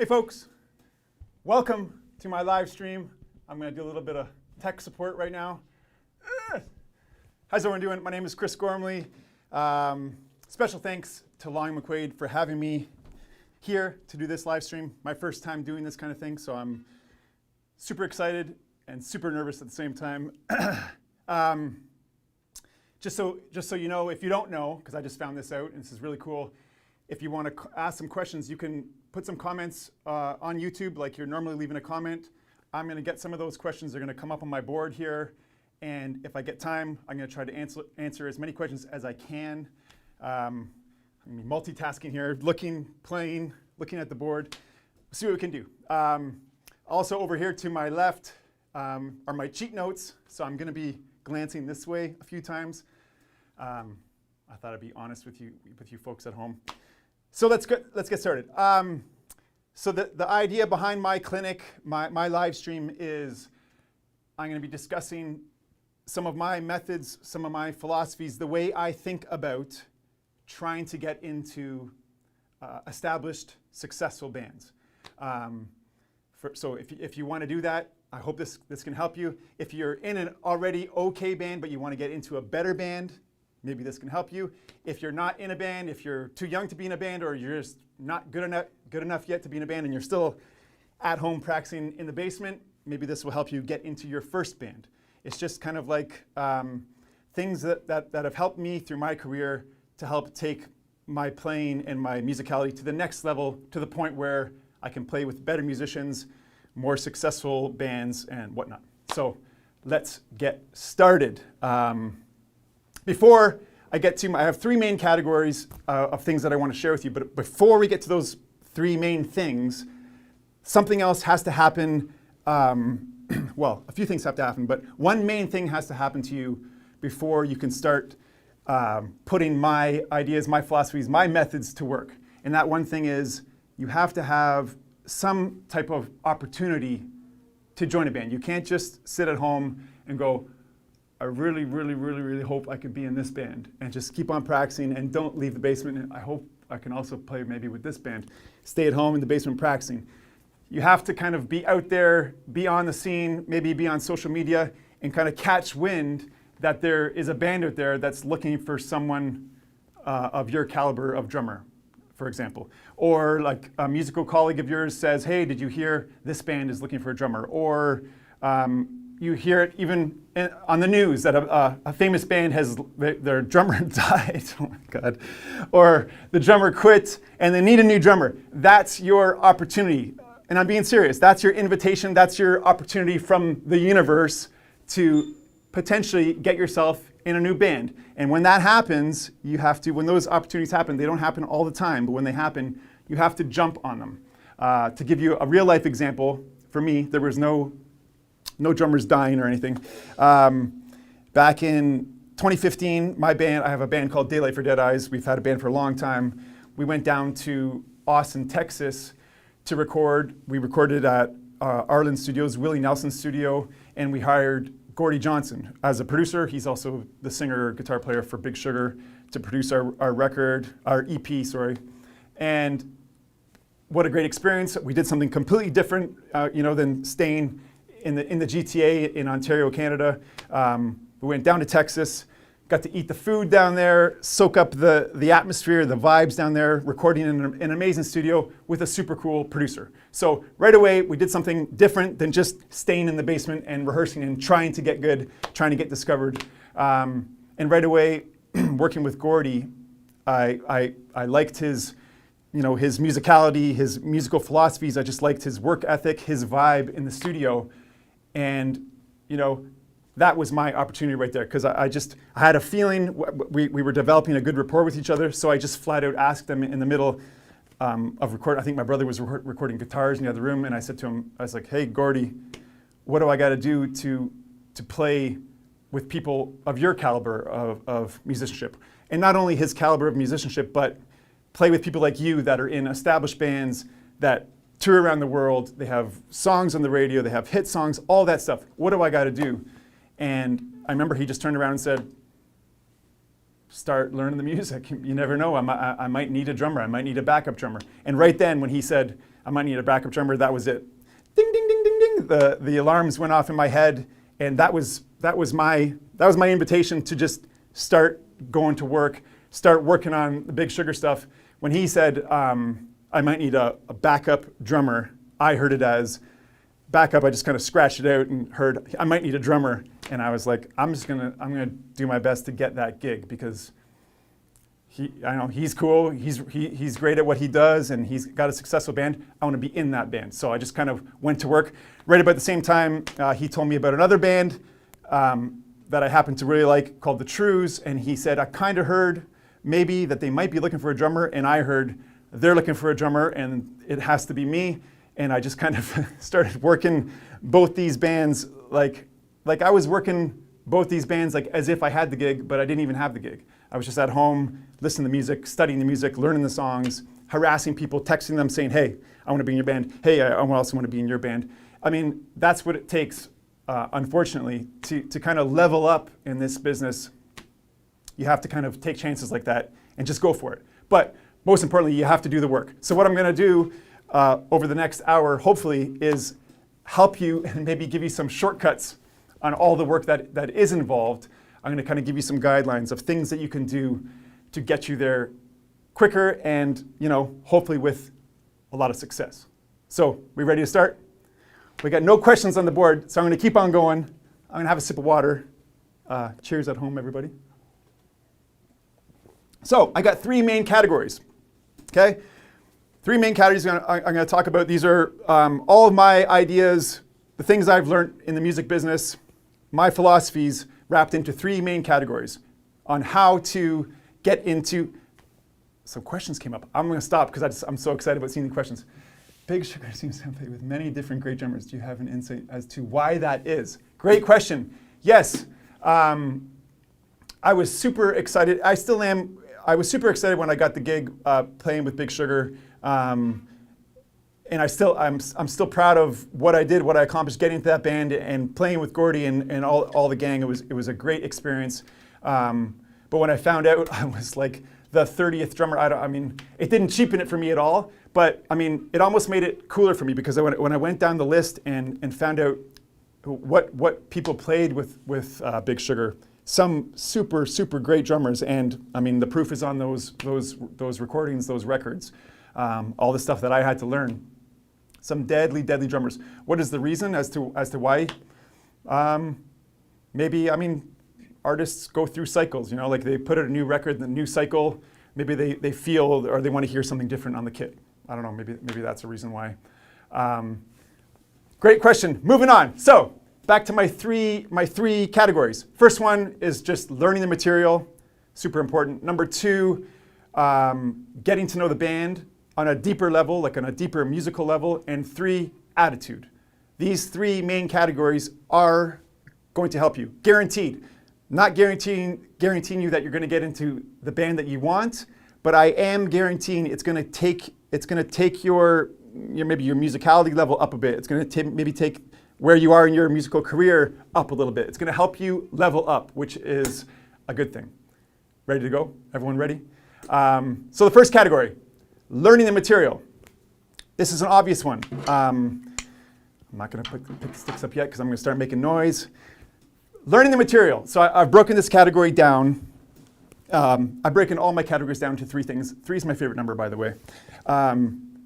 Hey folks, welcome to my live stream. I'm going to do a little bit of tech support right now. How's everyone doing? My name is Chris Gormley. Special thanks to Long McQuaid for having me here to do this live stream. My first time doing this kind of thing, so I'm super excited and super nervous at the same time. Just so you know, if you don't know, because I just found this out and this is really cool, if you want to ask some questions, you can put some comments on YouTube like you're normally leaving a comment. I'm going to get some of those questions. They're going to come up on my board here. And if I get time, I'm going to try to answer as many questions as I can. I'm multitasking here, playing, looking at the board. See what we can do. Also over here to my left are my cheat notes. So I'm going to be glancing this way a few times. I thought I'd be honest with you folks at home. So let's get started. So the idea behind my clinic, my live stream is I'm going to be discussing some of my methods, some of my philosophies, the way I think about trying to get into established, successful bands. So if you want to do that, I hope this can help you. If you're in an already okay band, but you want to get into a better band, maybe this can help you. If you're not in a band, if you're too young to be in a band, or you're just not good enough yet to be in a band and you're still at home practicing in the basement, maybe this will help you get into your first band. It's just kind of like things that have helped me through my career to help take my playing and my musicality to the next level, to the point where I can play with better musicians, more successful bands, and whatnot. So let's get started. Before I get to I have three main categories of things that I want to share with you. But before we get to those three main things, something else has to happen. Well, a few things have to happen, but one main thing has to happen to you before you can start putting my ideas, my philosophies, my methods to work. And that one thing is you have to have some type of opportunity to join a band. You can't just sit at home and go, I really, really, really, really hope I could be in this band, and just keep on practicing and don't leave the basement. And I hope I can also play maybe with this band. Stay at home in the basement practicing. You have to kind of be out there, be on the scene, maybe be on social media, and kind of catch wind that there is a band out there that's looking for someone of your caliber of drummer, for example. Or like a musical colleague of yours says, hey, did you hear this band is looking for a drummer? Or you hear it even on the news that a famous band has their drummer died. Oh my God. Or the drummer quit and they need a new drummer. That's your opportunity. And I'm being serious. That's your invitation. That's your opportunity from the universe to potentially get yourself in a new band. And when that happens, you have to, when those opportunities happen, they don't happen all the time, but when they happen, you have to jump on them. To give you a real life example, for me, there was no drummers dying or anything. Back in 2015, my band, I have a band called Deadeyes. We've had a band for a long time. We went down to Austin, Texas to record. We recorded at Arlen Studios, Willie Nelson's studio, and we hired Gordy Johnson as a producer. He's also the singer, guitar player for Big Sugar, to produce our record, our EP, sorry. And what a great experience. We did something completely different, than staying in the GTA in Ontario, Canada. We went down to Texas, got to eat the food down there, soak up the atmosphere, the vibes down there, recording in an amazing studio with a super cool producer. So right away, we did something different than just staying in the basement and rehearsing and trying to get good, trying to get discovered. And right away, working with Gordy, I liked his musicality, his musical philosophies. I just liked his work ethic, his vibe in the studio. And, that was my opportunity right there, because I had a feeling we were developing a good rapport with each other. So I just flat out asked him in the middle of recording. I think my brother was recording guitars in the other room. And I said to him, I was like, hey, Gordy, what do I got to do to play with people of your caliber of musicianship? And not only his caliber of musicianship, but play with people like you that are in established bands that tour around the world. They have songs on the radio. They have hit songs, all that stuff. What do I got to do? And I remember he just turned around and said, start learning the music. You never know. I might need a drummer. I might need a backup drummer. And right then when he said, I might need a backup drummer. That was it. Ding, ding, ding, ding, ding. The alarms went off in my head, and that was my invitation to just start going to work, start working on the Big Sugar stuff. When he said I might need a backup drummer, I heard it as backup. I just kind of scratched it out and heard I might need a drummer, and I was like, I'm gonna do my best to get that gig, because I know he's cool. He's great at what he does, and he's got a successful band. I want to be in that band. So I just kind of went to work. Right about the same time, he told me about another band that I happen to really like called the Trews, and he said I kind of heard maybe that they might be looking for a drummer, and I heard they're looking for a drummer, and it has to be me. And I just kind of started working both these bands like I was working both these bands like as if I had the gig, but I didn't even have the gig. I was just at home, listening to music, studying the music, learning the songs, harassing people, texting them saying, hey, I want to be in your band. Hey, I also want to be in your band. I mean, that's what it takes, unfortunately, to kind of level up in this business. You have to kind of take chances like that and just go for it. But most importantly, you have to do the work. So what I'm going to do over the next hour, hopefully, is help you and maybe give you some shortcuts on all the work that is involved. I'm going to kind of give you some guidelines of things that you can do to get you there quicker and, hopefully with a lot of success. So, we ready to start? We got no questions on the board, so I'm going to keep on going. I'm going to have a sip of water. Cheers at home, everybody. So, I got 3 main categories, okay? 3 main categories I'm going to talk about. These are all of my ideas, the things I've learned in the music business, my philosophies wrapped into 3 main categories on how to get into. Some questions came up. I'm going to stop because I'm so excited about seeing the questions. Big Sugar seems to play with many different great drummers. Do you have an insight as to why that is? Great question. Yes. I was super excited. I still am. I was super excited when I got the gig playing with Big Sugar. And I'm still proud of what I did, what I accomplished getting into that band and playing with Gordy and all the gang. It was a great experience. But when I found out I was like the 30th drummer, it didn't cheapen it for me at all. But it almost made it cooler for me, because when I went down the list and found out what people played with Big Sugar, some super, super great drummers. And the proof is on those recordings, those records, all the stuff that I had to learn. Some deadly, deadly drummers. What is the reason as to why? Maybe, artists go through cycles, like they put out a new record, the new cycle, maybe they feel or they want to hear something different on the kit. I don't know, maybe that's a reason why. Great question, moving on. So, back to my three categories. First one is just learning the material, super important. Number 2, getting to know the band on a deeper level, like on a deeper musical level. And 3, attitude. These 3 main categories are going to help you, guaranteed. Not guaranteeing you that you're going to get into the band that you want, but I am guaranteeing it's going to take your maybe your musicality level up a bit. It's going to maybe take where you are in your musical career up a little bit. It's going to help you level up, which is a good thing. Ready to go? Everyone ready? So the first category, learning the material. This is an obvious one. I'm not going to pick the sticks up yet because I'm going to start making noise. Learning the material. So I've broken this category down. I've broken all my categories down to 3 things. 3 is my favorite number, by the way.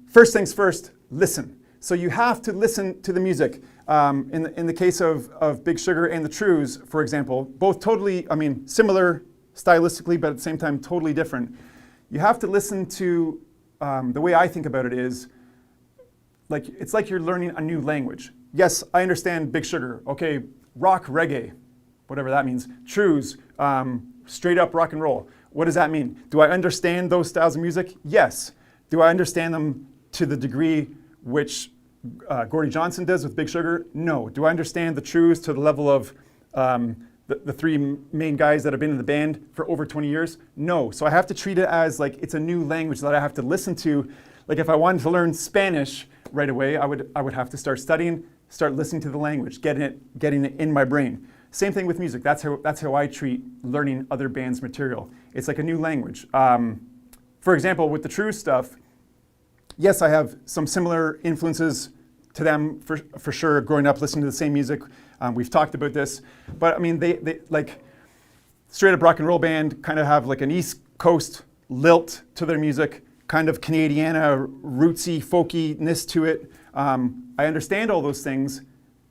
First things first, listen. So you have to listen to the music. In the case of Big Sugar and the Trews, for example, both totally, similar stylistically, but at the same time totally different. You have to listen to, the way I think about it is, it's like you're learning a new language. Yes, I understand Big Sugar. Okay, rock, reggae, whatever that means. Trews, straight up rock and roll. What does that mean? Do I understand those styles of music? Yes. Do I understand them to the degree which Gordy Johnson does with Big Sugar? No. Do I understand the Trews to the level of the 3 main guys that have been in the band for over 20 years? No. So I have to treat it as like it's a new language that I have to listen to. Like if I wanted to learn Spanish right away, I would have to start studying, start listening to the language, getting it in my brain. Same thing with music. That's how I treat learning other bands' material. It's like a new language. For example, with the Trews stuff, yes, I have some similar influences to them for sure, growing up listening to the same music. We've talked about this, but I mean, they like straight up rock and roll band kind of have like an East Coast lilt to their music, kind of Canadiana, rootsy, folkiness to it. I understand all those things,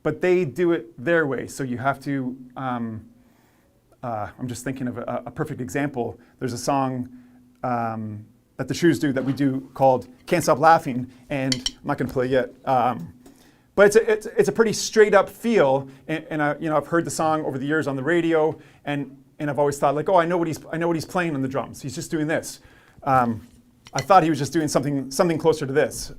but they do it their way. So you have to, I'm just thinking of a perfect example. There's a song that the Trews do that we do called Can't Stop Laughing, and I'm not gonna play yet. But it's a pretty straight up feel, and I've heard the song over the years on the radio, and I've always thought like, oh, I know what he's playing on the drums. He's just doing this. I thought he was just doing something closer to this,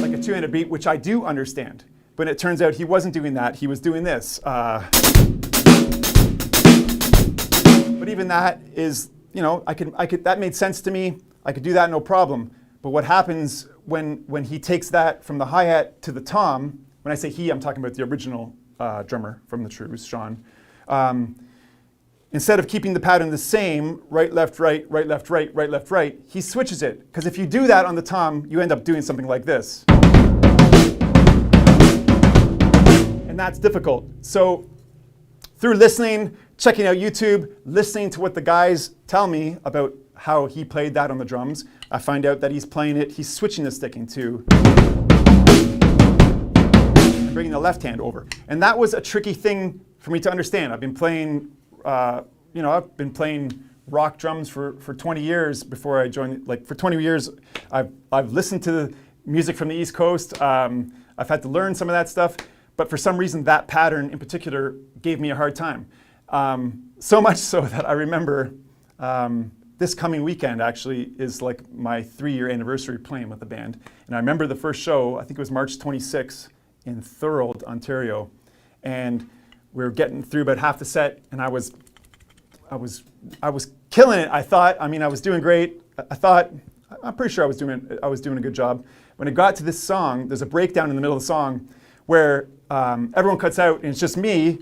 like a 2-handed beat, which I do understand. But it turns out he wasn't doing that. He was doing this. But even that is, that made sense to me. I could do that no problem. But what happens when he takes that from the hi-hat to the tom, when I say he, I'm talking about the original drummer from the Trews, Sean. Instead of keeping the pattern the same, right, left, right, right, left, right, right, left, right, he switches it. Because if you do that on the tom, you end up doing something like this. And that's difficult. So through listening, checking out YouTube, listening to what the guys tell me about how he played that on the drums, I find out that he's switching the sticking to, bringing the left hand over. And that was a tricky thing for me to understand. I've been playing, I've been playing rock drums for 20 years before I joined. Like for 20 years, I've listened to the music from the East Coast. I've had to learn some of that stuff, but for some reason, that pattern in particular gave me a hard time. So much so that I remember this coming weekend actually is like my 3-year anniversary playing with the band. And I remember the first show, I think it was March 26th in Thorold, Ontario. And we were getting through about half the set, and I was killing it. I was doing great. I'm pretty sure I was doing a good job. When it got to this song, there's a breakdown in the middle of the song where everyone cuts out, and it's just me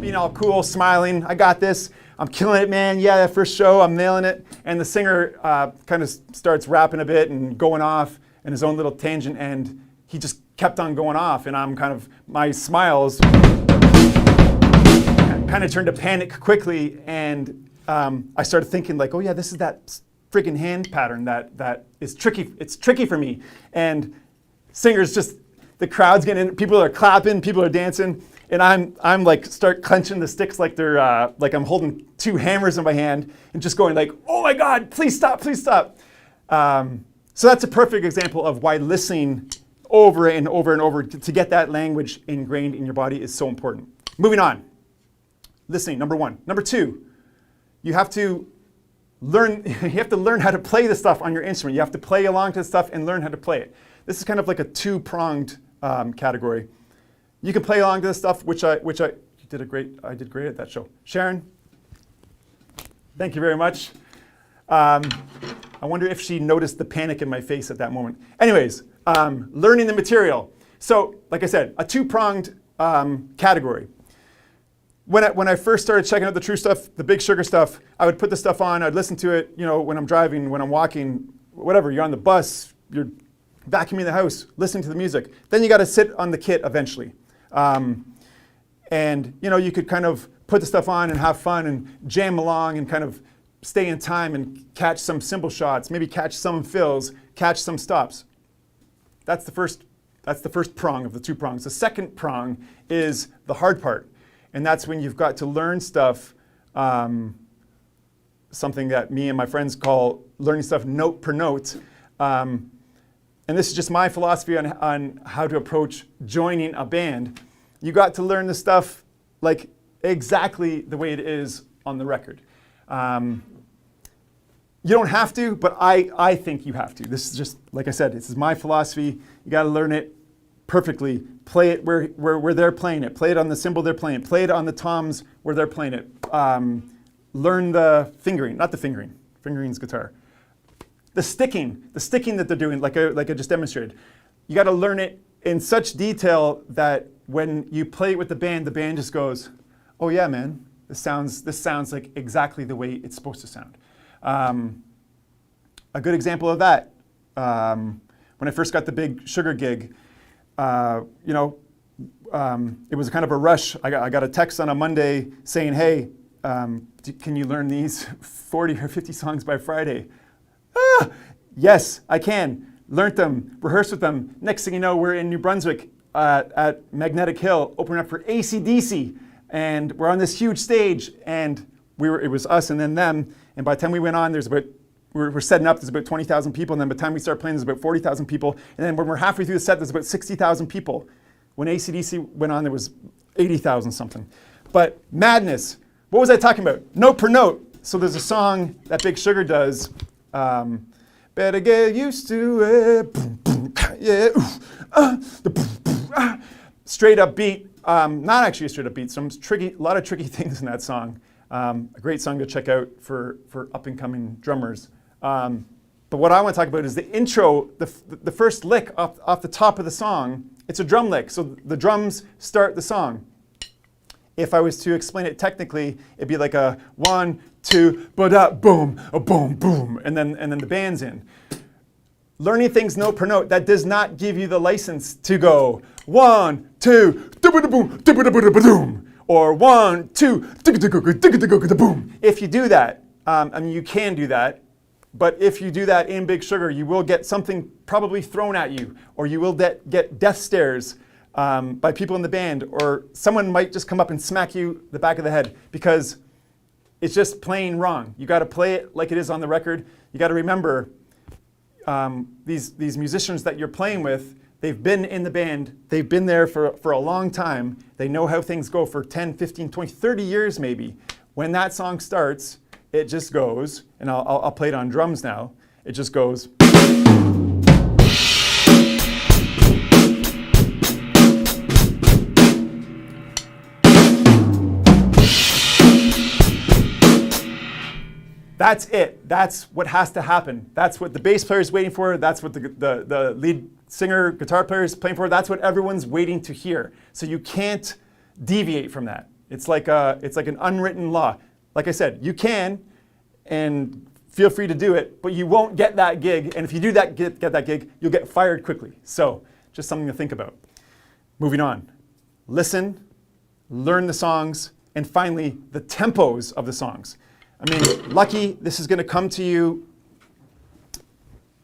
being all cool, smiling. I got this. I'm killing it, man. Yeah, that first show, I'm nailing it. And the singer kind of starts rapping a bit and going off in his own little tangent, and he just kept on going off, and I'm kind of, my smiles kind of turned to panic quickly, and I started thinking like, oh yeah, this is that freaking hand pattern that is tricky. It's tricky for me. And singers just, the crowd's getting in, people are clapping, people are dancing, and I'm like start clenching the sticks like they're like I'm holding 2 hammers in my hand and just going like, oh my God, please stop, please stop. So that's a perfect example of why listening over and over and over to get that language ingrained in your body is so important. Moving on. Listening, number 1. Number 2, you have to learn how to play the stuff on your instrument. You have to play along to the stuff and learn how to play it. This is kind of like a 2-pronged category. You can play along to the stuff, which I did great at that show. Sharon, thank you very much. I wonder if she noticed the panic in my face at that moment. Anyways, learning the material. So, like I said, a 2-pronged category. When I first started checking out the True stuff, the Big Sugar stuff, I would put the stuff on, I'd listen to it, when I'm driving, when I'm walking, whatever, you're on the bus, you're vacuuming the house, listening to the music. Then you got to sit on the kit eventually. And you could kind of put the stuff on and have fun and jam along and kind of stay in time and catch some cymbal shots, maybe catch some fills, catch some stops. That's the first prong of the 2 prongs. The second prong is the hard part. And that's when you've got to learn stuff, something that me and my friends call learning stuff note per note. And this is just my philosophy on how to approach joining a band. You got to learn the stuff like exactly the way it is on the record. You don't have to, but I think you have to. This is just, like I said, this is my philosophy. You got to learn it perfectly. Play it where they're playing it. Play it on the cymbal they're playing it. Play it on the toms where they're playing it. Learn the fingering, not the fingering. Fingering's guitar. The sticking that they're doing, like I just demonstrated. You got to learn it in such detail that when you play it with the band just goes, oh yeah, man, This sounds like exactly the way it's supposed to sound. A good example of that, when I first got the Big Sugar gig, it was kind of a rush. I got a text on a Monday saying, hey, can you learn these 40 or 50 songs by Friday? Yes, I can. Learned them, rehearsed with them. Next thing you know, we're in New Brunswick at Magnetic Hill, opening up for AC/DC. And we're on this huge stage, and it was us and then them. And by the time we went on, we're setting up, there's about 20,000 people. And then by the time we start playing, there's about 40,000 people. And then when we're halfway through the set, there's about 60,000 people. When AC/DC went on, there was 80,000 something. But madness. What was I talking about? Note per note. So there's a song that Big Sugar does. Better get used to it. Boom, boom, yeah. Straight up beat. Not actually a straight up beat. A lot of tricky things in that song. A great song to check out for up and coming drummers. But what I want to talk about is the intro, the first lick off the top of the song. It's a drum lick. So the drums start the song. If I was to explain it technically, it'd be like a 1, 2, ba-da, boom, a boom, boom, and then the band's in. Learning things note per note, that does not give you the license to go 1, 2, boom, or 1, 2, boom. If you do that, you can do that, but if you do that in Big Sugar, you will get something probably thrown at you, or you will get death stares by people in the band, or someone might just come up and smack you the back of the head because it's just plain wrong. You got to play it like it is on the record. You got to remember these musicians that you're playing with, they've been in the band, they've been there for a long time, they know how things go for 10, 15, 20, 30 years maybe. When that song starts, it just goes, and I'll play it on drums now, it just goes. That's it. That's what has to happen. That's what the bass player is waiting for. That's what the lead singer, guitar player is playing for. That's what everyone's waiting to hear. So you can't deviate from that. It's like an unwritten law. Like I said, you can, and feel free to do it, but you won't get that gig. And if you do get that gig, you'll get fired quickly. So just something to think about. Moving on. Listen, learn the songs, and finally, the tempos of the songs. I mean, lucky this is going to come to you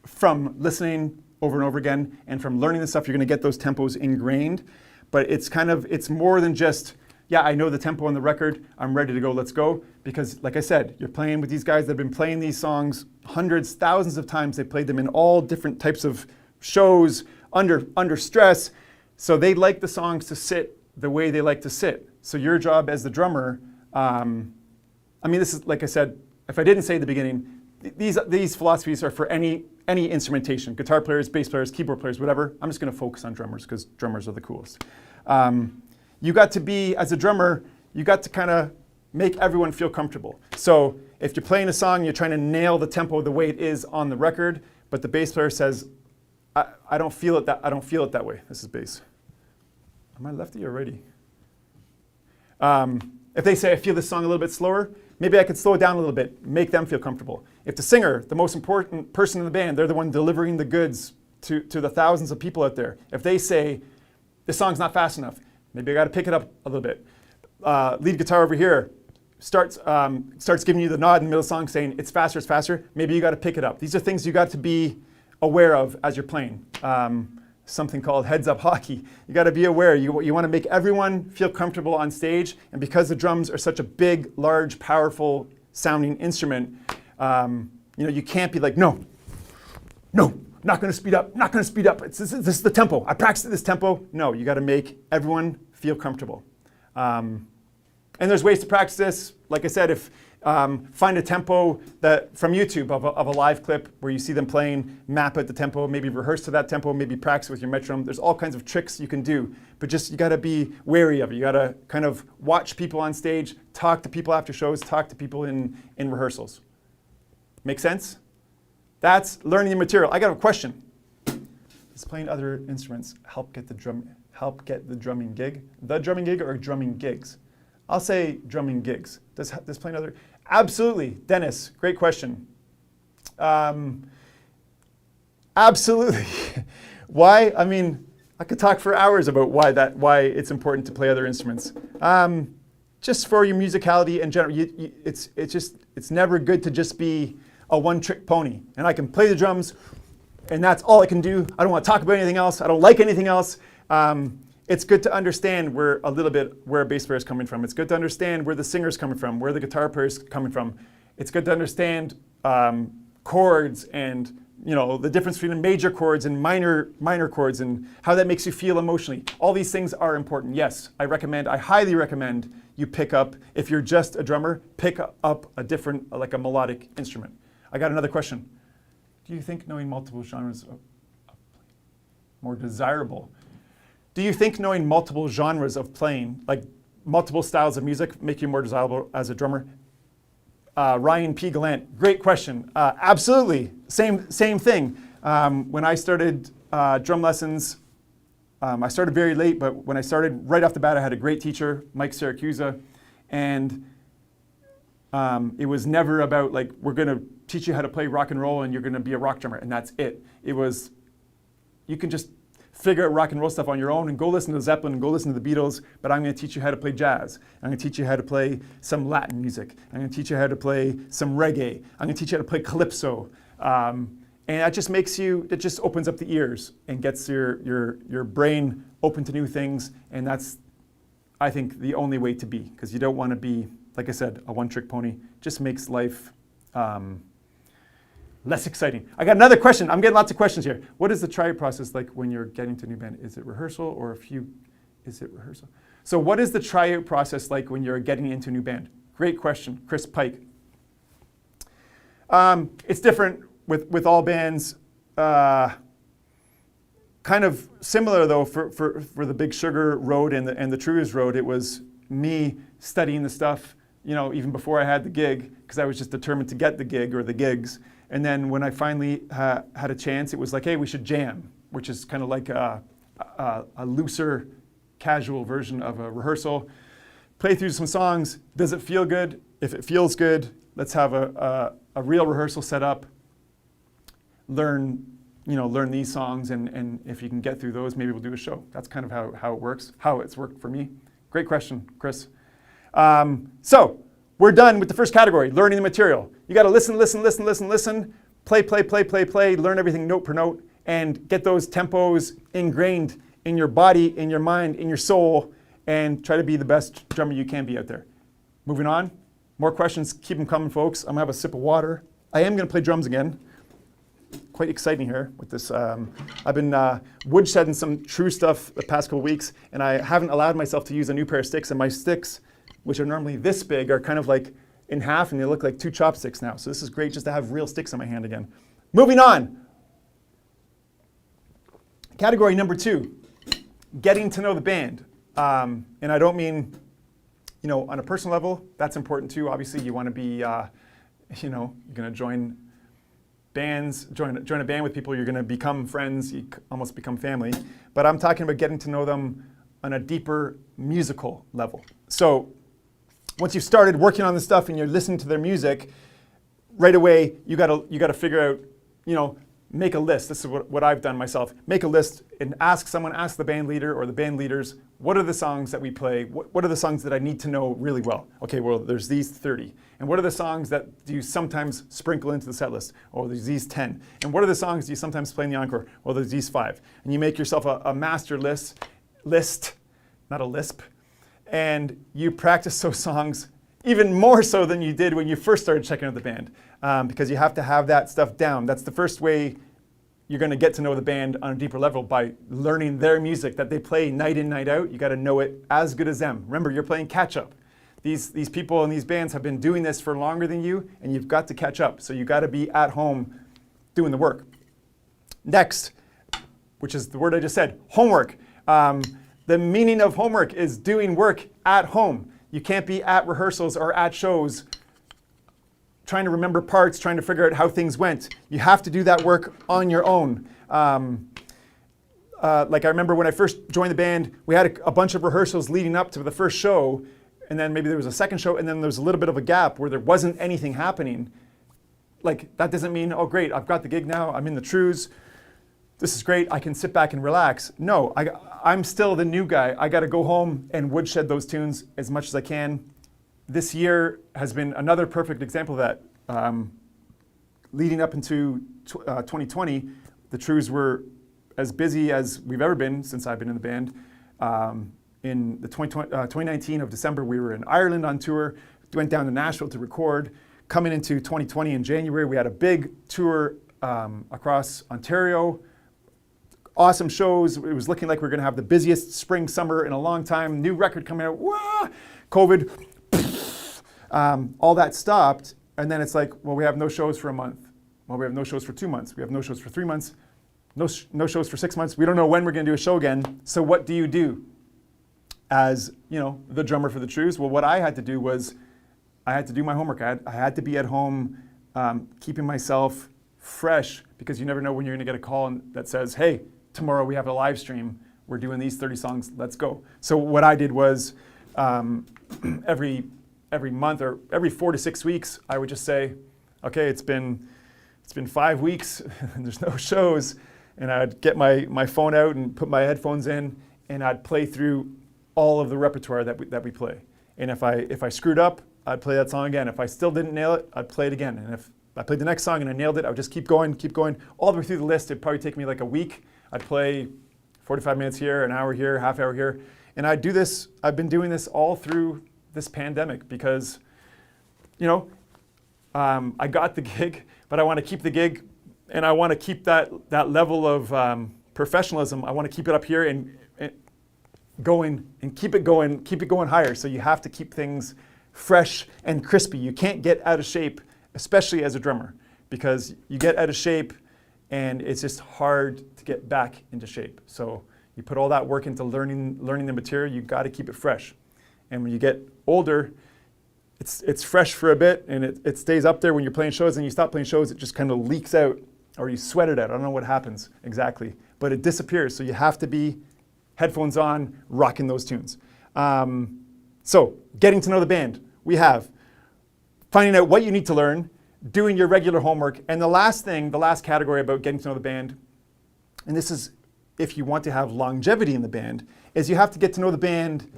from listening over and over again, and from learning the stuff, you're going to get those tempos ingrained. But it's more than just, yeah, I know the tempo on the record, I'm ready to go, let's go. Because like I said, you're playing with these guys that have been playing these songs hundreds, thousands of times. They played them in all different types of shows, under stress. So they like the songs to sit the way they like to sit. So your job as the drummer, this is, like I said, if I didn't say at the beginning, these philosophies are for any instrumentation, guitar players, bass players, keyboard players, whatever. I'm just going to focus on drummers because drummers are the coolest. You got to be, as a drummer, you got to kind of make everyone feel comfortable. So if you're playing a song, you're trying to nail the tempo the way it is on the record, but the bass player says, I don't feel it that way. This is bass. Am I lefty or righty? If they say, I feel this song a little bit slower, maybe I could slow it down a little bit, make them feel comfortable. If the singer, the most important person in the band, they're the one delivering the goods to the thousands of people out there. If they say, this song's not fast enough, maybe I got to pick it up a little bit. Lead guitar over here starts giving you the nod in the middle of the song saying, it's faster, maybe you got to pick it up. These are things you got to be aware of as you're playing. Something called heads-up hockey. You got to be aware. You want to make everyone feel comfortable on stage, and because the drums are such a big, large, powerful sounding instrument, you can't be like, no, not going to speed up, This is the tempo. I practiced at this tempo. No, you got to make everyone feel comfortable. And there's ways to practice this. Like I said, if find a tempo that from YouTube of a live clip where you see them playing, map out the tempo, maybe rehearse to that tempo, maybe practice with your metronome. There's all kinds of tricks you can do, but just you got to be wary of it. You got to kind of watch people on stage, talk to people after shows, talk to people in rehearsals. Make sense? That's learning the material. I got a question. Does playing other instruments help get the drumming gig? The drumming gig or drumming gigs? I'll say drumming gigs. Does playing other? Absolutely. Dennis, great question. Absolutely. Why? I mean, I could talk for hours about why it's important to play other instruments. Just for your musicality in general, it's never good to just be a one-trick pony. And I can play the drums, and that's all I can do. I don't want to talk about anything else. I don't like anything else. It's good to understand where a bass player is coming from. It's good to understand where the singer's coming from, where the guitar player is coming from. It's good to understand chords and the difference between major chords and minor chords and how that makes you feel emotionally. All these things are important. Yes, I highly recommend you pick up, if you're just a drummer, pick up a different, like a melodic instrument. I got another question. Do you think knowing multiple genres of more desirable? Do you think knowing multiple genres of playing, like multiple styles of music, make you more desirable as a drummer? Ryan P. Gallant, great question. Absolutely, same thing. When I started drum lessons, I started very late, but when I started, right off the bat, I had a great teacher, Mike Syracusa, and it was never about like, we're gonna teach you how to play rock and roll and you're gonna be a rock drummer, and that's it. It was, you can just figure out rock and roll stuff on your own and go listen to Zeppelin and go listen to the Beatles, but I'm going to teach you how to play jazz. I'm going to teach you how to play some Latin music. I'm going to teach you how to play some reggae. I'm going to teach you how to play calypso. And that just it just opens up the ears and gets your brain open to new things. And that's, I think, the only way to be, because you don't want to be, like I said, a one-trick pony. Just makes life less exciting. I got another question. I'm getting lots of questions here. What is the tryout process like when you're getting to a new band? Is it rehearsal or is it rehearsal? So what is the tryout process like when you're getting into a new band? Great question, Chris Pike. It's different with all bands. Kind of similar though for the Big Sugar road and the Trews road. It was me studying the stuff, even before I had the gig, because I was just determined to get the gig or the gigs. And then when I finally had a chance, it was like, hey, we should jam, which is kind of like a looser, casual version of a rehearsal. Play through some songs. Does it feel good? If it feels good, let's have a real rehearsal set up. Learn these songs, and if you can get through those, maybe we'll do a show. That's kind of how it works, how it's worked for me. Great question, Chris. So we're done with the first category, learning the material. You got to listen, play, learn everything note per note, and get those tempos ingrained in your body, in your mind, in your soul, and try to be the best drummer you can be out there. Moving on, more questions, keep them coming, folks. I'm gonna have a sip of water. I am gonna play drums again. Quite exciting here with this. I've been woodshedding some True stuff the past couple weeks, and I haven't allowed myself to use a new pair of sticks, and my sticks, which are normally this big, are kind of like in half, and they look like 2 chopsticks now. So this is great just to have real sticks in my hand again. Moving on. Category number 2, getting to know the band. And I don't mean, on a personal level, that's important too. Obviously, you want to be, you're going to join bands, join a band with people, you're going to become friends, you almost become family. But I'm talking about getting to know them on a deeper musical level. So once you've started working on this stuff and you're listening to their music, right away you gotta figure out, make a list. This is what I've done myself. Make a list and ask the band leader or the band leaders, what are the songs that we play? What are the songs that I need to know really well? Okay, well, there's these 30. And what are the songs that do you sometimes sprinkle into the set list? Oh, there's these 10. And what are the songs do you sometimes play in the encore? Well, there's these 5. And you make yourself a master list, not a lisp, and you practice those songs even more so than you did when you first started checking out the band, because you have to have that stuff down. That's the first way you're going to get to know the band on a deeper level, by learning their music that they play night in, night out. You got to know it as good as them. Remember, you're playing catch up. These people in these bands have been doing this for longer than you, and you've got to catch up. So you got to be at home doing the work. Next, which is the word I just said, homework. The meaning of homework is doing work at home. You can't be at rehearsals or at shows trying to remember parts, trying to figure out how things went. You have to do that work on your own. Like I remember when I first joined the band, we had a bunch of rehearsals leading up to the first show, and then maybe there was a second show, and then there was a little bit of a gap where there wasn't anything happening, like that doesn't mean, oh great, I've got the gig now, I'm in the Trews, this is great, I can sit back and relax. No, I'm still the new guy. I got to go home and woodshed those tunes as much as I can. This year has been another perfect example of that. Leading up into 2020, the Trews were as busy as we've ever been since I've been in the band. In the 2019 of December, we were in Ireland on tour, went down to Nashville to record. Coming into 2020 in January, we had a big tour across Ontario. Awesome shows. It was looking like we were going to have the busiest spring, summer in a long time. New record coming out. Wah! COVID. All that stopped. And then it's like, well, we have no shows for a month. Well, we have no shows for 2 months. We have no shows for 3 months. No shows for 6 months. We don't know when we're going to do a show again. So what do you do as, the drummer for the Trews? Well, what I had to do was I had to do my homework. I had to be at home keeping myself fresh, because you never know when you're going to get a call that says, hey, tomorrow we have a live stream. We're doing these 30 songs. Let's go. So what I did was every month or every 4 to 6 weeks, I would just say, okay, it's been 5 weeks and there's no shows. And I'd get my phone out and put my headphones in, and I'd play through all of the repertoire that we play. And if I screwed up, I'd play that song again. If I still didn't nail it, I'd play it again. And if I played the next song and I nailed it, I would just keep going, all the way through the list. It'd probably take me like a week. I'd play 45 minutes here, an hour here, half hour here. And I'd do this, I've been doing this all through this pandemic because, I got the gig, but I want to keep the gig, and I want to keep that level of professionalism. I want to keep it up here and going and keep it going higher. So you have to keep things fresh and crispy. You can't get out of shape, especially as a drummer, because you get out of shape and it's just hard to get back into shape. So you put all that work into learning the material. You got to keep it fresh. And when you get older, it's fresh for a bit, and it stays up there when you're playing shows, and you stop playing shows, it just kind of leaks out, or you sweat it out. I don't know what happens exactly, but it disappears. So you have to be headphones on, rocking those tunes. So getting to know the band, we have finding out what you need to learn, doing your regular homework, and the last category about getting to know the band, and this is if you want to have longevity in the band, is you have to get to know the band,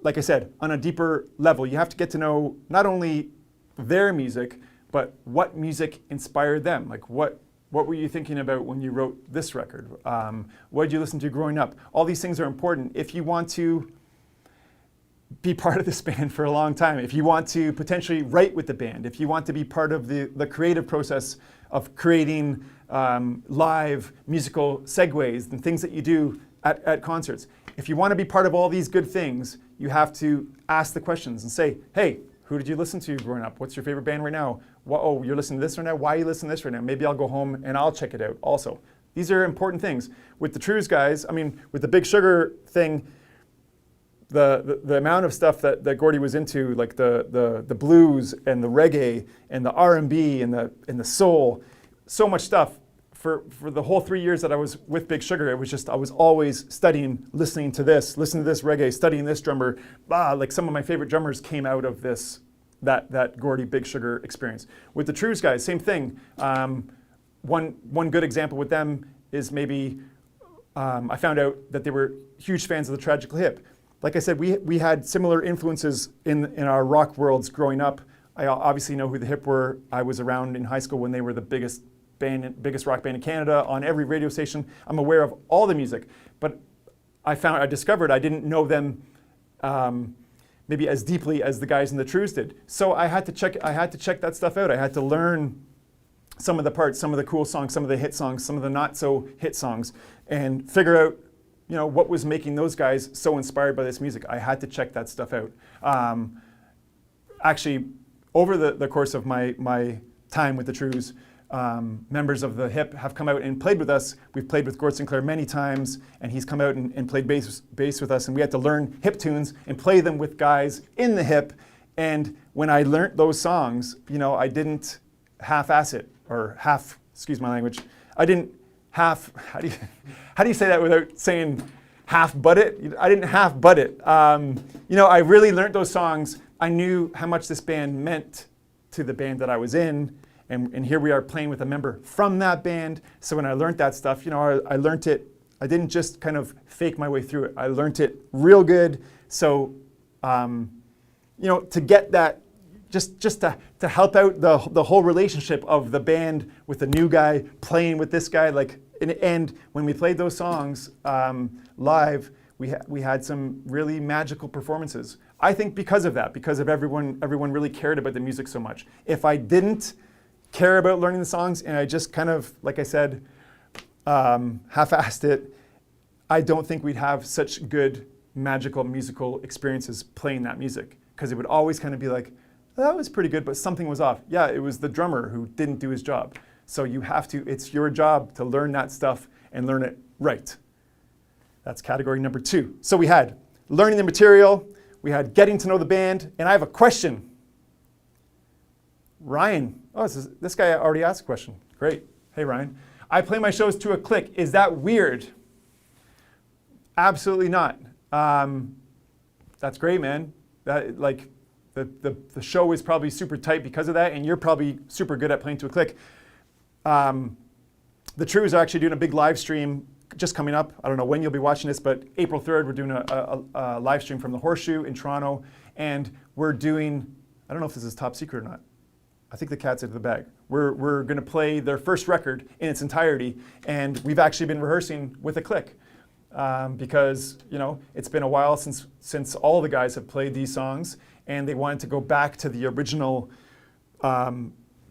like I said, on a deeper level. You have to get to know not only their music, but what music inspired them. Like what were you thinking about when you wrote this record? What did you listen to growing up? All these things are important if you want to be part of this band for a long time, if you want to potentially write with the band, if you want to be part of the creative process of creating live musical segues and things that you do at concerts. If you want to be part of all these good things, you have to ask the questions and say, hey, who did you listen to growing up? What's your favorite band right now? Oh, you're listening to this right now? Why are you listening to this right now? Maybe I'll go home and I'll check it out also. These are important things. With the Trews guys, with the Big Sugar thing, the amount of stuff that Gordy was into, like the blues and the reggae and the R&B and the soul, so much stuff. For the whole 3 years that I was with Big Sugar, it was just, I was always studying, listening to this reggae, studying this drummer. Like some of my favorite drummers came out of that Gordy Big Sugar experience. With the Trews guys, same thing. One good example with them is maybe I found out that they were huge fans of the Tragical Hip. Like I said, we had similar influences in our rock worlds growing up. I obviously know who the Hip were. I was around in high school when they were the biggest rock band in Canada on every radio station. I'm aware of all the music, but I discovered I didn't know them maybe as deeply as the guys in the Trews did. So I had to check that stuff out. I had to learn some of the parts, some of the cool songs, some of the hit songs, some of the not so hit songs, and figure out what was making those guys so inspired by this music. I had to check that stuff out. Actually, over the course of my time with the Trews, members of the Hip have come out and played with us. We've played with Gord Sinclair many times, and he's come out and played bass with us, and we had to learn Hip tunes and play them with guys in the Hip. And when I learned those songs, I didn't half-ass it, or excuse my language, I didn't how do you say that without saying half butt it. I didn't half butt it. I really learned those songs. I knew how much this band meant to the band that I was in. And here we are playing with a member from that band. So when I learned that stuff, I learned it. I didn't just kind of fake my way through it. I learned it real good. So, to get that, just to help out the whole relationship of the band with the new guy playing with this guy. And when we played those songs live, we had some really magical performances. I think because of everyone really cared about the music so much. If I didn't care about learning the songs and I just kind of, like I said, half-assed it, I don't think we'd have such good magical musical experiences playing that music, because it would always kind of be like, that was pretty good, but something was off. Yeah, it was the drummer who didn't do his job. So it's your job to learn that stuff and learn it right. That's category number 2. So we had learning the material, we had getting to know the band, and I have a question. Ryan, this guy already asked a question. Great. Hey, Ryan. I play my shows to a click. Is that weird? Absolutely not. That's great, man. The show is probably super tight because of that, and you're probably super good at playing to a click. The Trews are actually doing a big live stream just coming up. I don't know when you'll be watching this, but April 3rd, we're doing a live stream from the Horseshoe in Toronto, and we're doing, I don't know if this is top secret or not. I think the cat's out of the bag. We're going to play their first record in its entirety, and we've actually been rehearsing with a click because it's been a while since all the guys have played these songs, and they wanted to go back to the original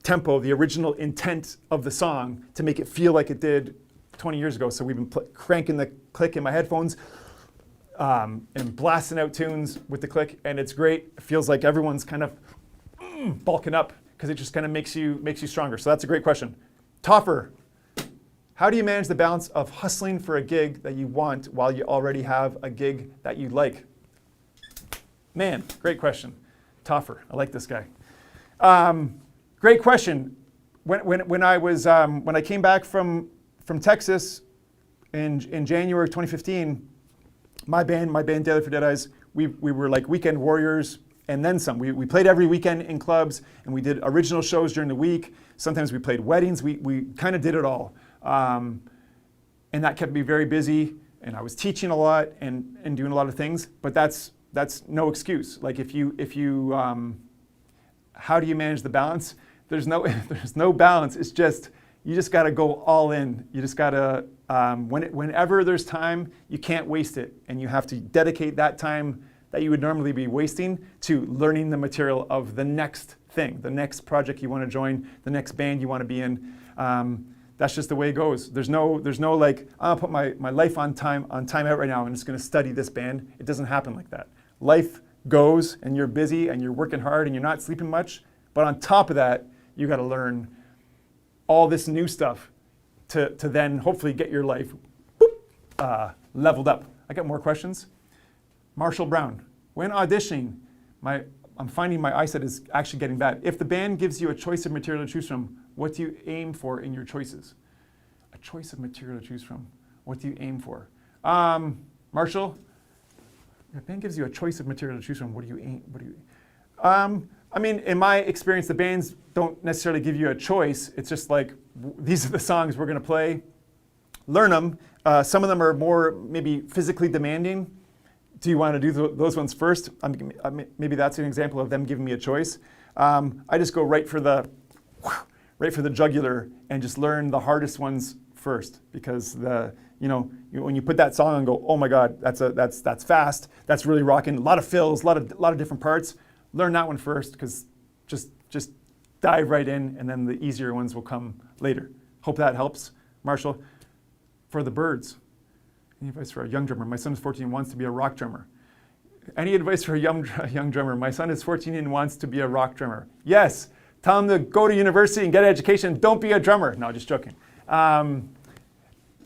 tempo, the original intent of the song to make it feel like it did 20 years ago. So we've been cranking the click in my headphones and blasting out tunes with the click, and it's great. It feels like everyone's kind of bulking up because it just kind of makes you stronger. So that's a great question. Toffer, how do you manage the balance of hustling for a gig that you want while you already have a gig that you like? Man, great question. Toffer, I like this guy. Great question. When I came back from Texas in January 2015, my band Daily for Deadeyes, we were like weekend warriors and then some. We played every weekend in clubs, and we did original shows during the week. Sometimes we played weddings. We kind of did it all. And that kept me very busy, and I was teaching a lot and doing a lot of things, but that's no excuse. Like if you how do you manage the balance? There's no balance. It's just, you just gotta go all in. You just gotta, whenever there's time, you can't waste it. And you have to dedicate that time that you would normally be wasting to learning the material of the next thing, the next project you wanna join, the next band you wanna be in. That's just the way it goes. There's no like, I'll put my life on time out right now and just gonna study this band. It doesn't happen like that. Life goes and you're busy and you're working hard and you're not sleeping much. But on top of that, you gotta learn all this new stuff to then hopefully get your life leveled up. I got more questions. Marshall Brown, when auditioning, I'm finding my eyesight is actually getting bad. If the band gives you a choice of material to choose from, what do you aim for in your choices? A choice of material to choose from. What do you aim for? Marshall, if the band gives you a choice of material to choose from, what do you aim? I mean, in my experience, the bands don't necessarily give you a choice. It's just like, these are the songs we're gonna play. Learn them. Some of them are more maybe physically demanding. Do you want to do those ones first? Maybe that's an example of them giving me a choice. I just go right for the jugular and just learn the hardest ones first, because when you put that song on and go, oh my God, that's fast, that's really rocking, a lot of fills, a lot of different parts. Learn that one first, because just dive right in, and then the easier ones will come later. Hope that helps. Marshall, for the Birds, any advice for a young drummer? My son is 14 and wants to be a rock drummer. Any advice for a young drummer? My son is 14 and wants to be a rock drummer. Yes, tell him to go to university and get an education. Don't be a drummer. No, just joking.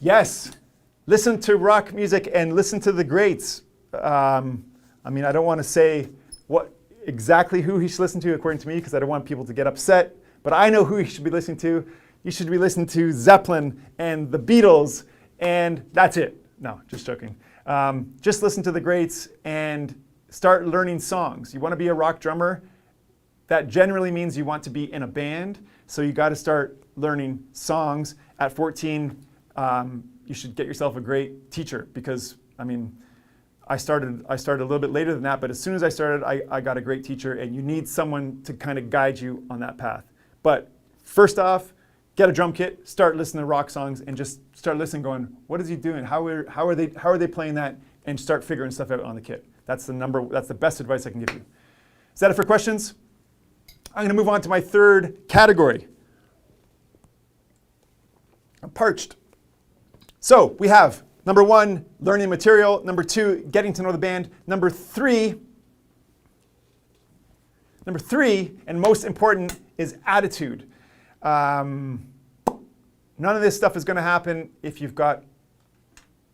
Yes, listen to rock music and listen to the greats. I don't want to say exactly who he should listen to according to me, because I don't want people to get upset, but I know who you should be listening to. You should be listening to Zeppelin and the Beatles, and that's it. No, just joking. Just listen to the greats and start learning songs. You want to be a rock drummer? That generally means you want to be in a band. So you got to start learning songs. At 14, you should get yourself a great teacher because, I mean, I started a little bit later than that, but as soon as I started, I got a great teacher, and you need someone to kind of guide you on that path. But first off, get a drum kit, start listening to rock songs, and just start listening, going, what is he doing? How are they playing that? And start figuring stuff out on the kit. That's the best advice I can give you. Is that it for questions? I'm going to move on to my third category. I'm parched. So we have number 1, learning material. Number 2, getting to know the band. Number three, and most important, is attitude. None of this stuff is going to happen if you've got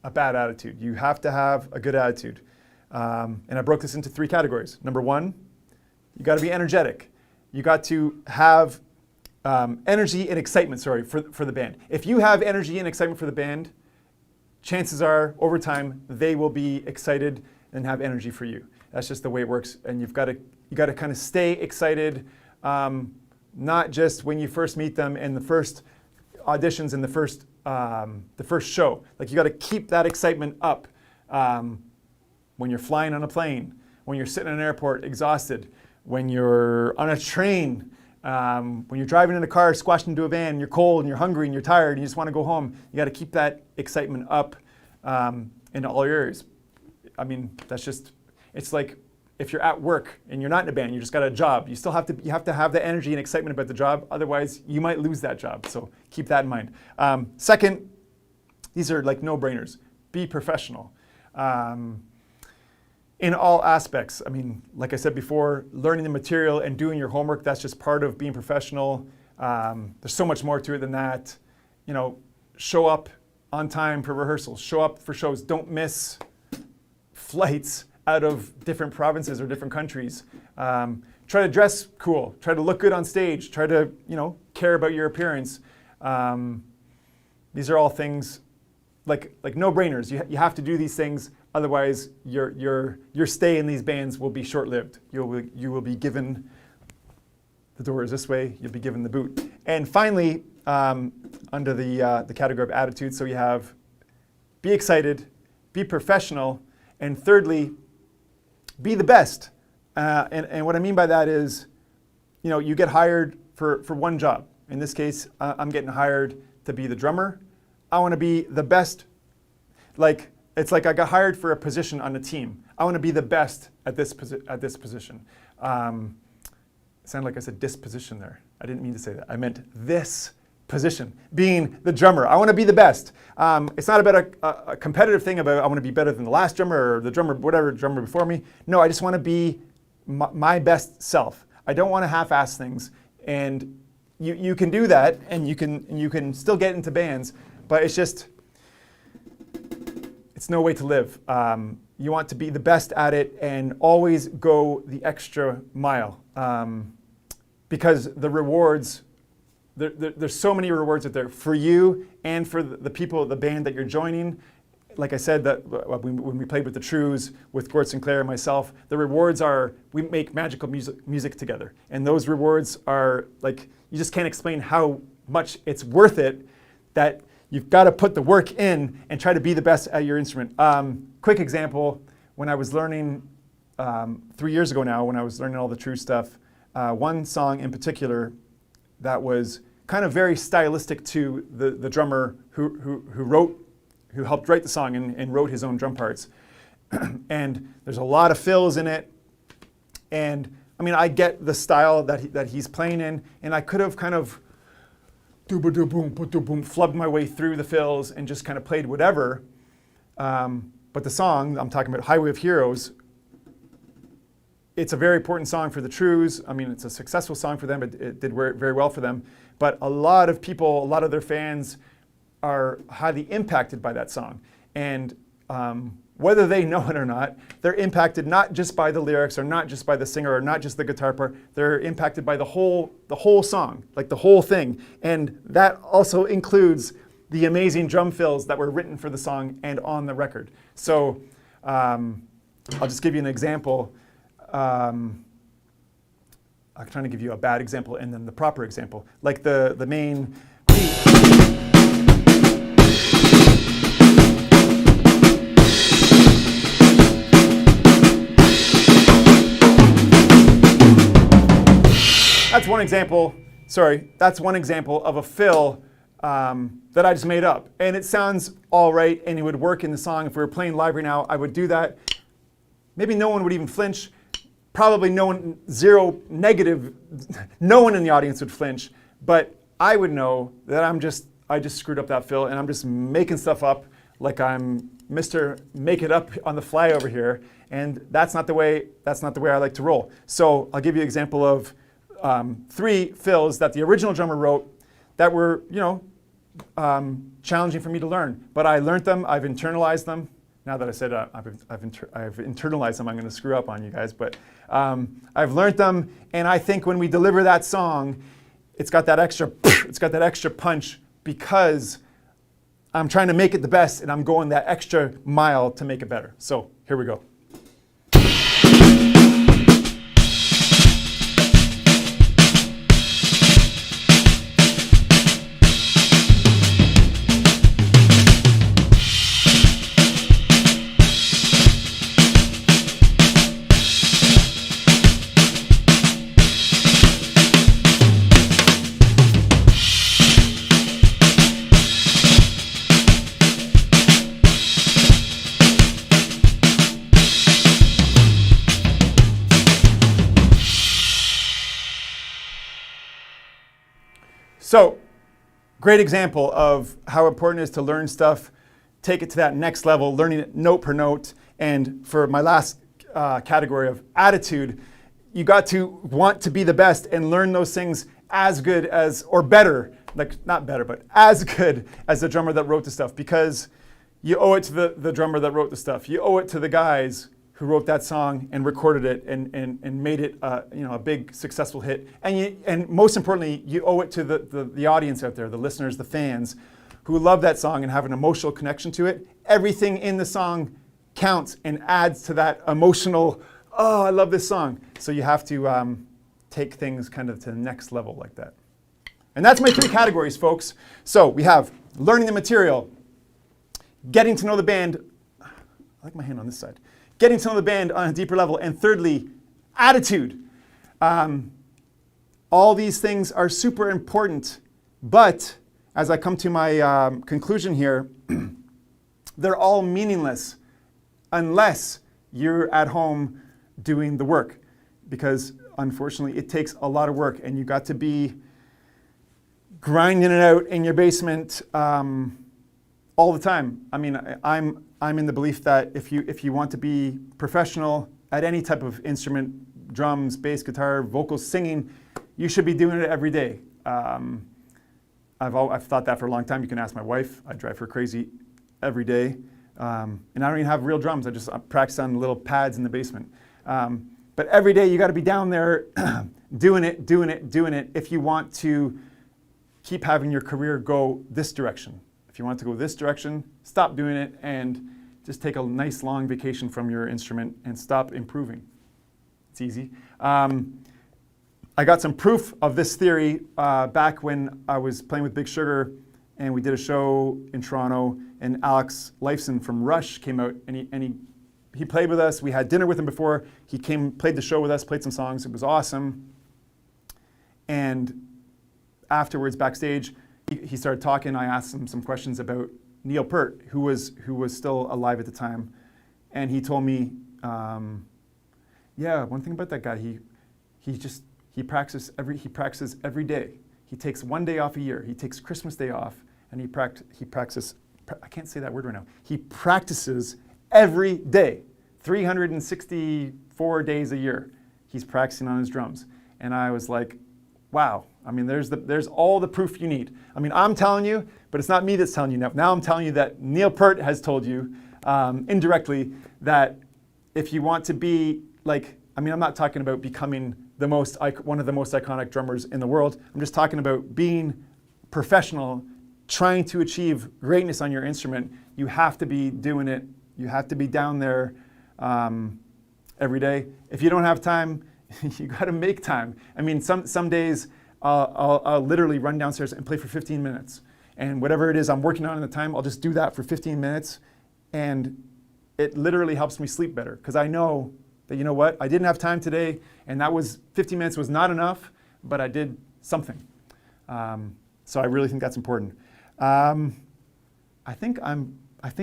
a bad attitude. You have to have a good attitude. And I broke this into 3 categories. Number 1, you got to be energetic. You got to have energy and excitement, for the band. If you have energy and excitement for the band, chances are, over time, they will be excited and have energy for you. That's just the way it works. And you got to kind of stay excited, not just when you first meet them in the first auditions and the first show. Like, you got to keep that excitement up when you're flying on a plane, when you're sitting in an airport exhausted, when you're on a train, when you're driving in a car, squashed into a van, and you're cold and you're hungry and you're tired and you just want to go home. You got to keep that excitement up in all areas. I mean, it's like if you're at work and you're not in a band, you just got a job. You have to have the energy and excitement about the job. Otherwise, you might lose that job. So keep that in mind. Second, these are like no-brainers. Be professional. In all aspects. I mean, like I said before, learning the material and doing your homework, that's just part of being professional. There's so much more to it than that. You know, show up on time for rehearsals, show up for shows. Don't miss flights out of different provinces or different countries. Try to dress cool, try to look good on stage, try to, care about your appearance. These are all things like no-brainers. You have to do these things. Otherwise, your stay in these bands will be short-lived. You will be given, the door is this way, you'll be given the boot. And finally, under the category of attitude, so you have be excited, be professional, and thirdly, be the best. And what I mean by that is, you get hired for one job. In this case, I'm getting hired to be the drummer. I want to be the best. It's like I got hired for a position on a team. I want to be the best at this position. It sounded like I said disposition there. I didn't mean to say that. I meant this position, being the drummer. I want to be the best. It's not about a competitive thing about I want to be better than the last drummer or the drummer, whatever drummer before me. No, I just want to be my best self. I don't want to half-ass things. And you can do that, and you can still get into bands, but it's no way to live. You want to be the best at it and always go the extra mile. Because the rewards, there's so many rewards out there for you and for the people, the band that you're joining. Like I said, that when we played with the Trews, with Gord Sinclair and myself, the rewards are we make magical music together. And those rewards are like, you just can't explain how much it's worth it that you've got to put the work in and try to be the best at your instrument. Quick example, when I was learning 3 years ago now, when I was learning all the Trews stuff, one song in particular that was kind of very stylistic to the drummer who helped write the song and wrote his own drum parts. And there's a lot of fills in it. And I mean, I get the style that he's playing in, and I could have kind of flubbed my way through the fills and just kind of played whatever. But the song, I'm talking about Highway of Heroes, it's a very important song for the Trews. I mean, it's a successful song for them. It did very well for them. But a lot of people, a lot of their fans are highly impacted by that song. And whether they know it or not, they're impacted not just by the lyrics or not just by the singer or not just the guitar part. They're impacted by the whole song, like the whole thing. And that also includes the amazing drum fills that were written for the song and on the record. So I'll just give you an example. I'm trying to give you a bad example and then the proper example. Like the main... That's one example, that's one example of a fill that I just made up. And it sounds all right and it would work in the song. If we were playing live right now, I would do that. Maybe no one would even flinch. Probably no one, zero negative, no one in the audience would flinch. But I would know that I just screwed up that fill and I'm just making stuff up like I'm Mr. Make It Up on the fly over here. And that's not the way I like to roll. So I'll give you an example of 3 fills that the original drummer wrote that were, challenging for me to learn. But I learned them, I've internalized them. Now that I said I've internalized them, I'm going to screw up on you guys. But I've learned them, and I think when we deliver that song, it's got that extra punch because I'm trying to make it the best, and I'm going that extra mile to make it better. So here we go. So, great example of how important it is to learn stuff, take it to that next level, learning it note per note. And for my last category of attitude, you got to want to be the best and learn those things as good as, or better, like not better, but as good as the drummer that wrote the stuff, because you owe it to the drummer that wrote the stuff. You owe it to the guys who wrote that song and recorded it and made it a big successful hit. And most importantly, you owe it to the audience out there, the listeners, the fans, who love that song and have an emotional connection to it. Everything in the song counts and adds to that emotional, oh, I love this song. So you have to take things kind of to the next level like that. And that's my 3 categories, folks. So we have learning the material, getting to know the band. I like my hand on this side. Getting to know the band on a deeper level, and thirdly, attitude. All these things are super important, but as I come to my conclusion here, they're all meaningless unless you're at home doing the work, because unfortunately it takes a lot of work and you got to be grinding it out in your basement all the time. I mean, I'm in the belief that if you want to be professional at any type of instrument, drums, bass, guitar, vocals, singing, you should be doing it every day. I've thought that for a long time. You can ask my wife. I drive her crazy every day. And I don't even have real drums. I practice on little pads in the basement. But every day you got to be down there doing it if you want to keep having your career go this direction. If you want to go this direction, stop doing it and just take a nice long vacation from your instrument and stop improving. It's easy. I got some proof of this theory back when I was playing with Big Sugar and we did a show in Toronto, and Alex Lifeson from Rush came out and he played with us. We had dinner with him before. He came, played the show with us, played some songs. It was awesome. And afterwards, backstage, he started talking. I asked him some questions about Neil Peart, who was still alive at the time, and he told me, yeah, one thing about that guy, he practices every day. He takes one day off a year. He takes Christmas Day off, and he practices. I can't say that word right now. He practices every day, 364 days a year. He's practicing on his drums, and I was like, wow. I mean, there's all the proof you need. I mean, I'm telling you, but it's not me that's telling you now. Now I'm telling you that Neil Peart has told you indirectly that if you want to be like, I mean, I'm not talking about becoming one of the most iconic drummers in the world. I'm just talking about being professional, trying to achieve greatness on your instrument, you have to be doing it. You have to be down there every day. If you don't have time, you got to make time. I mean, some days I'll literally run downstairs and play for 15 minutes. And whatever it is I'm working on at the time, I'll just do that for 15 minutes. And it literally helps me sleep better because I know that, you know what, I didn't have time today, and that was 15 minutes was not enough, but I did something. So I really think that's important. I think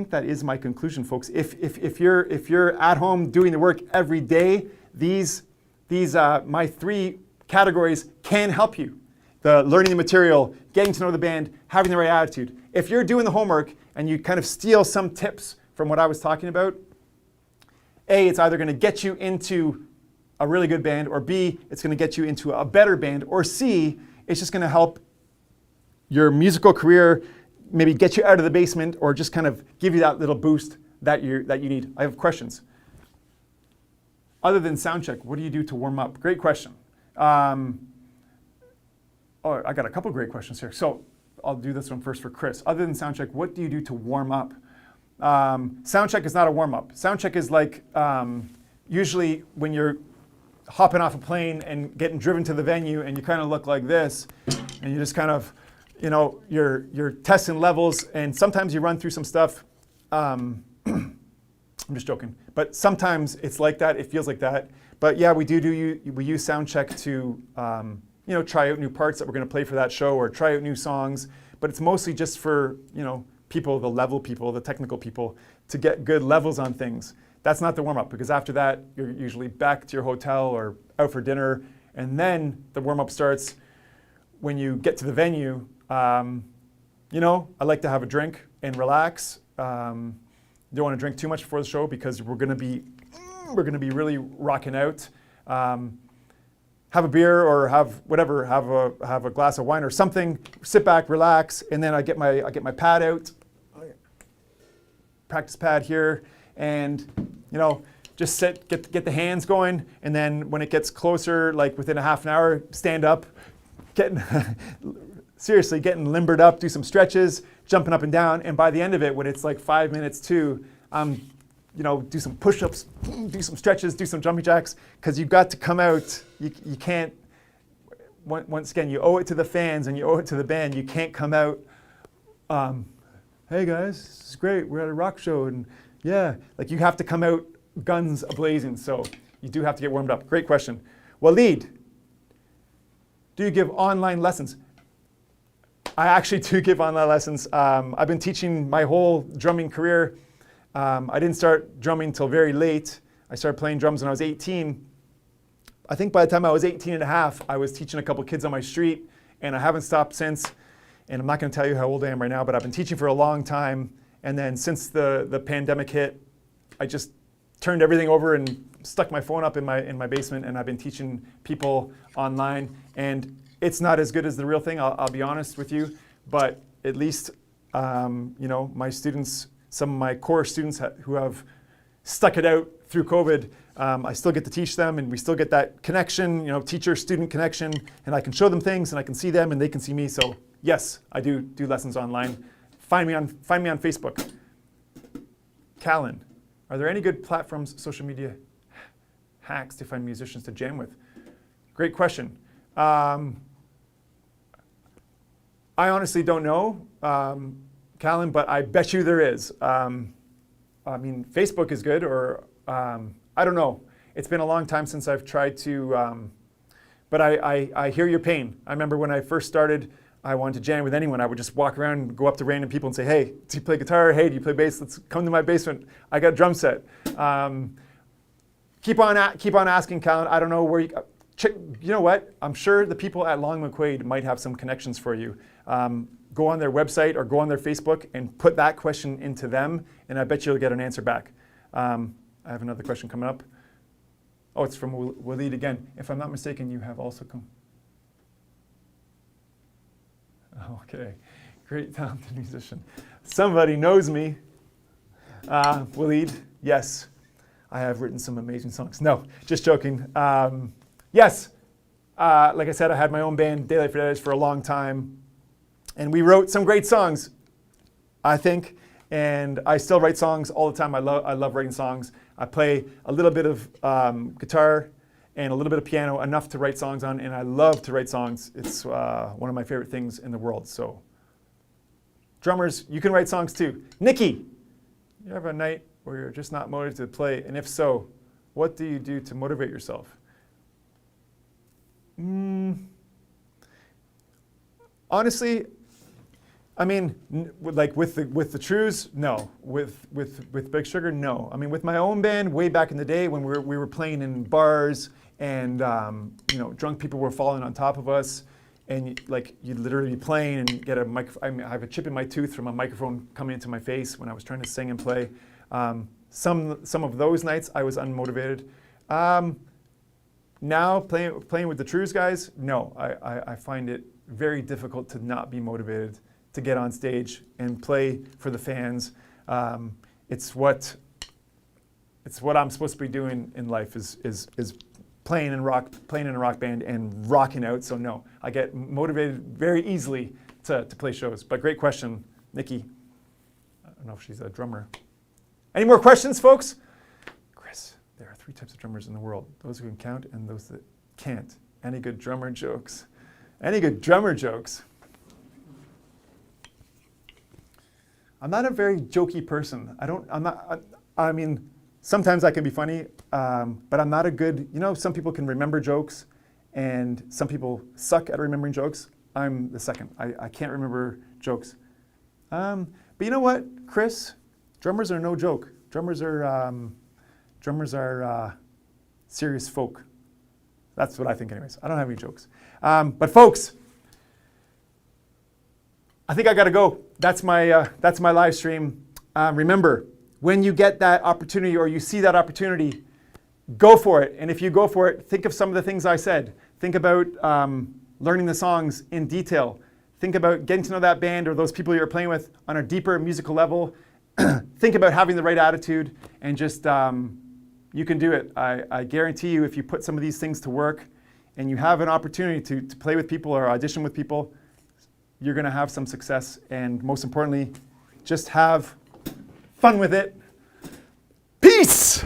that is my conclusion, folks. If you're at home doing the work every day, these my 3 categories can help you. The learning the material, getting to know the band, having the right attitude. If you're doing the homework and you kind of steal some tips from what I was talking about, A, it's either going to get you into a really good band, or B, it's going to get you into a better band, or C, it's just going to help your musical career, maybe get you out of the basement, or just kind of give you that little boost that you need. I have questions. Other than sound check, what do you do to warm up? Great question. I got a couple great questions here. So I'll do this one first for Chris. Other than sound check, what do you do to warm up? Sound check is not a warm up. Sound check is like usually when you're hopping off a plane and getting driven to the venue, and you kind of look like this, and you just kind of, you're testing levels, and sometimes you run through some stuff. I'm just joking, but sometimes it's like that. It feels like that. But yeah, we use sound check to try out new parts that we're going to play for that show, or try out new songs. But it's mostly just for people, the level people, the technical people, to get good levels on things. That's not the warm up, because after that you're usually back to your hotel or out for dinner, and then the warm up starts when you get to the venue. I like to have a drink and relax. Don't want to drink too much before the show because we're going to be really rocking out. Have a beer or have whatever, have a glass of wine or something. Sit back, relax, and then I get my pad out, practice pad here, and just sit, get the hands going, and then when it gets closer, like within a half an hour, stand up, getting limbered up, do some stretches, jumping up and down, and by the end of it, when it's like 5 minutes to, do some push-ups, do some stretches, do some jumping jacks, because you've got to come out. You can't, once again, you owe it to the fans and you owe it to the band. You can't come out, hey guys, this is great, we're at a rock show, and yeah, like you have to come out guns a-blazing, so you do have to get warmed up. Great question. Waleed, do you give online lessons? I actually do give online lessons. I've been teaching my whole drumming career. I didn't start drumming until very late. I started playing drums when I was 18. I think by the time I was 18 and a half, I was teaching a couple kids on my street, and I haven't stopped since. And I'm not going to tell you how old I am right now, but I've been teaching for a long time. And then since the pandemic hit, I just turned everything over and stuck my phone up in my basement, and I've been teaching people online. And it's not as good as the real thing, I'll be honest with you, but at least my students, some of my core students who have stuck it out through COVID, I still get to teach them, and we still get that connection, teacher-student connection, and I can show them things, and I can see them, and they can see me. So yes, I do lessons online. Find me on Facebook. Callan, are there any good platforms, social media hacks to find musicians to jam with? Great question. I honestly don't know, Callan, but I bet you there is. Facebook is good, or I don't know. It's been a long time since I've tried to, but I hear your pain. I remember when I first started, I wanted to jam with anyone. I would just walk around and go up to random people and say, hey, do you play guitar? Hey, do you play bass? Let's come to my basement. I got a drum set. Keep on asking, Callan. I don't know where you know what? I'm sure the people at Long McQuaid might have some connections for you. Go on their website or go on their Facebook and put that question into them, and I bet you'll get an answer back. I have another question coming up. Oh, it's from Waleed again. If I'm not mistaken, you have also come. Okay, great talented musician. Somebody knows me. Waleed, yes, I have written some amazing songs. No, just joking. Yes, like I said, I had my own band, Deadeyes for a long time. And we wrote some great songs, I think. And I still write songs all the time. I love writing songs. I play a little bit of guitar and a little bit of piano, enough to write songs on. And I love to write songs. It's one of my favorite things in the world. So drummers, you can write songs too. Nikki, you have a night where you're just not motivated to play? And if so, what do you do to motivate yourself? Honestly, I mean, like with the Trews, no. With Big Sugar, no. I mean, with my own band, way back in the day when we were playing in bars and drunk people were falling on top of us, and you'd literally be playing and get a microphone. I have a chip in my tooth from a microphone coming into my face when I was trying to sing and play. Some of those nights I was unmotivated. Now playing with the Trews guys, no. I find it very difficult to not be motivated to get on stage and play for the fans. It's what I'm supposed to be doing in life is playing in a rock band and rocking out. So no, I get motivated very easily to play shows. But great question, Nikki. I don't know if she's a drummer. Any more questions, folks? Chris, there are 3 types of drummers in the world: those who can count and those that can't. Any good drummer jokes? Any good drummer jokes? I'm not a very jokey person. I mean, sometimes I can be funny, but I'm not a good, some people can remember jokes and some people suck at remembering jokes. I'm the second. I can't remember jokes. But you know what, Chris? Drummers are no joke. Drummers are serious folk. That's what I think anyways. I don't have any jokes. But folks, I think I got to go. That's my live stream. Remember, when you get that opportunity or you see that opportunity, go for it. And if you go for it, think of some of the things I said. Think about learning the songs in detail. Think about getting to know that band or those people you're playing with on a deeper musical level. Think about having the right attitude and just, you can do it. I guarantee you, if you put some of these things to work and you have an opportunity to play with people or audition with people, you're going to have some success. And most importantly, just have fun with it. Peace!